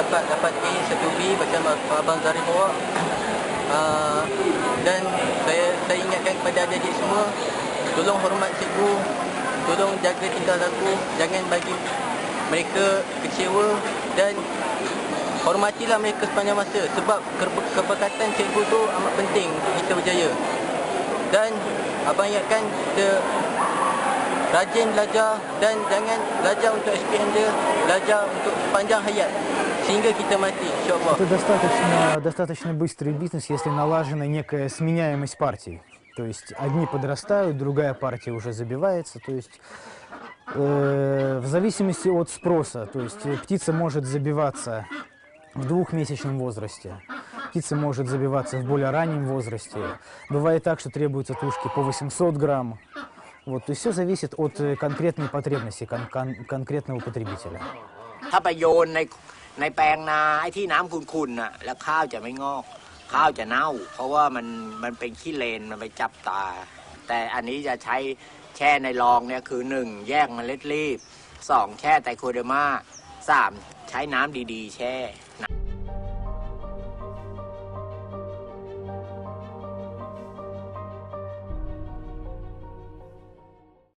dapat A 1B macam Abang Zarif bawa. Dan saya ingatkan kepada adik-adik semua, tolong hormat cikgu, tolong jaga tingkah laku, jangan bagi mereka kecewa dan hormatilah mereka sepanjang masa sebab keberkatan cikgu tu amat penting untuk kita berjaya. Dan abang ingatkan kita rajin belajar dan jangan belajar untuk SPM dia, belajar untuk sepanjang hayat sehingga kita mati, insyaAllah. Это достаточно быстрый бизнес, если налажена некая сменяемость партий. То есть одни подрастают, другая партия уже забивается. То есть в зависимости от спроса, то есть птица может забиваться в двухмесячном возрасте, птица может забиваться в более раннем возрасте. Бывает так, что требуются тушки по 800 грамм. Вот, то есть все зависит от конкретной потребности конкретного потребителя. ถ้าไปโยนในแปลงนาไอ้ที่น้ำขุ่นๆน่ะแล้วข้าวจะไม่งอกข้าวจะเน่าเพราะว่ามันเป็นขี้เลนมันไปจับตาแต่อันนี้จะใช้แช่ในรองเนี่ยคือ1แยกเมล็ดรีบ2แช่ไตรโคเดอร์มา3ใช้น้ำดีๆแช่